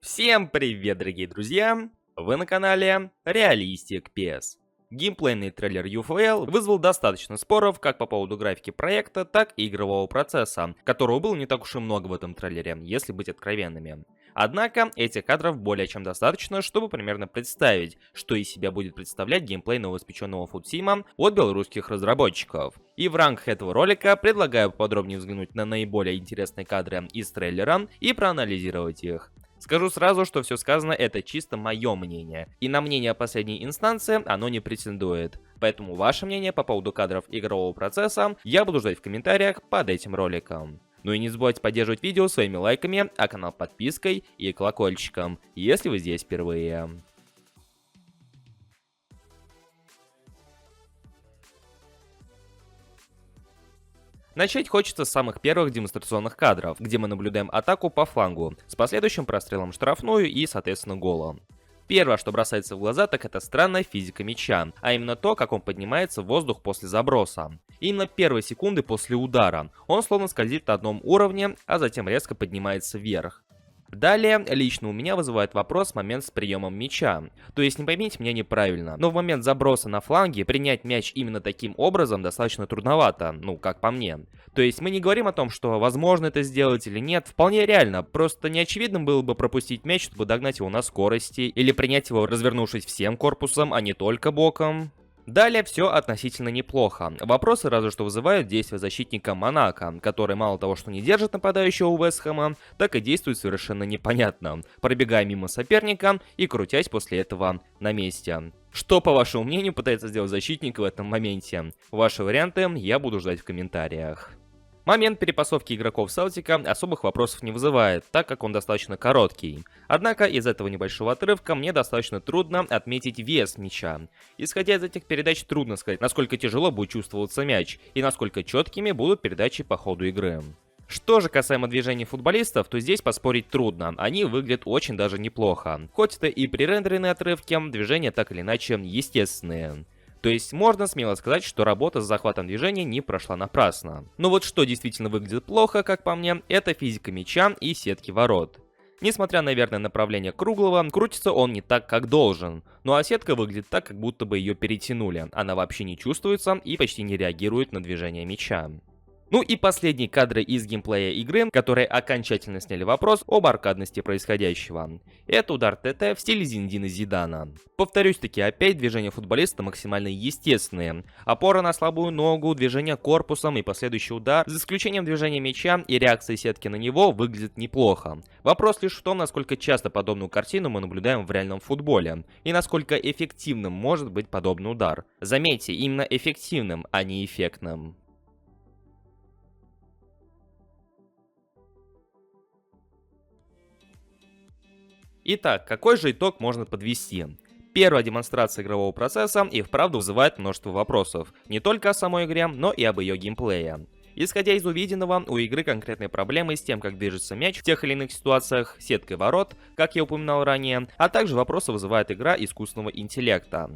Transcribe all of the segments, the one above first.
Всем привет, дорогие друзья! Вы на канале Realistic PS. Геймплейный трейлер UFL вызвал достаточно споров как по поводу графики проекта, так и игрового процесса, которого было не так уж и много в этом трейлере, если быть откровенными. Однако, этих кадров более чем достаточно, чтобы примерно представить, что из себя будет представлять геймплей новоиспеченного фудсима от белорусских разработчиков. И в рамках этого ролика предлагаю подробнее взглянуть на наиболее интересные кадры из трейлера и проанализировать их. Скажу сразу, что все сказано это чисто мое мнение, и на мнение последней инстанции оно не претендует. Поэтому ваше мнение по поводу кадров игрового процесса я буду ждать в комментариях под этим роликом. Ну и не забывайте поддерживать видео своими лайками, а канал подпиской и колокольчиком, если вы здесь впервые. Начать хочется с самых первых демонстрационных кадров, где мы наблюдаем атаку по флангу, с последующим прострелом в штрафную и, соответственно, голом. Первое, что бросается в глаза, так это странная физика мяча, а именно то, как он поднимается в воздух после заброса. Именно первые секунды после удара он словно скользит на одном уровне, а затем резко поднимается вверх. Далее, лично у меня вызывает вопрос момент с приемом мяча. То есть, не поймите меня неправильно, но в момент заброса на фланге принять мяч именно таким образом достаточно трудновато, ну, как по мне. То есть, мы не говорим о том, что возможно это сделать или нет, вполне реально, просто неочевидным было бы пропустить мяч, чтобы догнать его на скорости, или принять его, развернувшись всем корпусом, а не только боком. Далее все относительно неплохо. Вопросы разве что вызывают действия защитника Монако, который мало того, что не держит нападающего у Вест Хэма, так и действует совершенно непонятно, пробегая мимо соперника и крутясь после этого на месте. Что, по вашему мнению, пытается сделать защитник в этом моменте? Ваши варианты я буду ждать в комментариях. Момент перепасовки игроков Селтика особых вопросов не вызывает, так как он достаточно короткий. Однако из этого небольшого отрывка мне достаточно трудно отметить вес мяча. Исходя из этих передач, трудно сказать, насколько тяжело будет чувствоваться мяч и насколько четкими будут передачи по ходу игры. Что же касаемо движений футболистов, то здесь поспорить трудно, они выглядят очень даже неплохо. Хоть это и пререндеренные отрывки, движения так или иначе естественные. То есть можно смело сказать, что работа с захватом движения не прошла напрасно. Но вот что действительно выглядит плохо, как по мне, это физика мяча и сетки ворот. Несмотря на верное направление круглого, крутится он не так, как должен. Ну а сетка выглядит так, как будто бы ее перетянули. Она вообще не чувствуется и почти не реагирует на движение мяча. Ну и последние кадры из геймплея игры, которые окончательно сняли вопрос об аркадности происходящего. Это удар ТТ в стиле Зинедина Зидана. Повторюсь таки, опять движения футболиста максимально естественные. Опора на слабую ногу, движение корпусом и последующий удар, за исключением движения мяча и реакции сетки на него, выглядит неплохо. Вопрос лишь в том, насколько часто подобную картину мы наблюдаем в реальном футболе, и насколько эффективным может быть подобный удар. Заметьте, именно эффективным, а не эффектным. Итак, какой же итог можно подвести? Первая демонстрация игрового процесса и вправду вызывает множество вопросов, не только о самой игре, но и об ее геймплее. Исходя из увиденного, у игры конкретные проблемы с тем, как движется мяч в тех или иных ситуациях, сеткой ворот, как я упоминал ранее, а также вопросы вызывает игра искусственного интеллекта.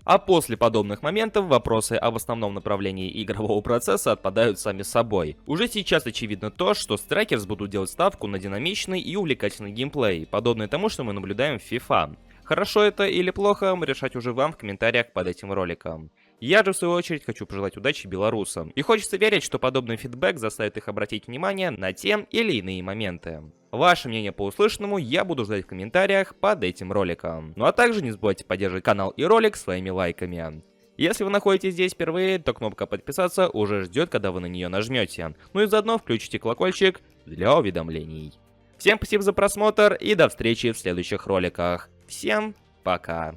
А после подобных моментов вопросы об основном направлении игрового процесса отпадают сами собой. Уже сейчас очевидно то, что Strikers будут делать ставку на динамичный и увлекательный геймплей, подобный тому, что мы наблюдаем в FIFA. Хорошо это или плохо, решать уже вам в комментариях под этим роликом. Я же в свою очередь хочу пожелать удачи белорусам. И хочется верить, что подобный фидбэк заставит их обратить внимание на те или иные моменты. Ваше мнение по услышанному я буду ждать в комментариях под этим роликом. Ну а также не забывайте поддерживать канал и ролик своими лайками. Если вы находитесь здесь впервые, то кнопка подписаться уже ждет, когда вы на нее нажмете. Ну и заодно включите колокольчик для уведомлений. Всем спасибо за просмотр и до встречи в следующих роликах. Всем пока.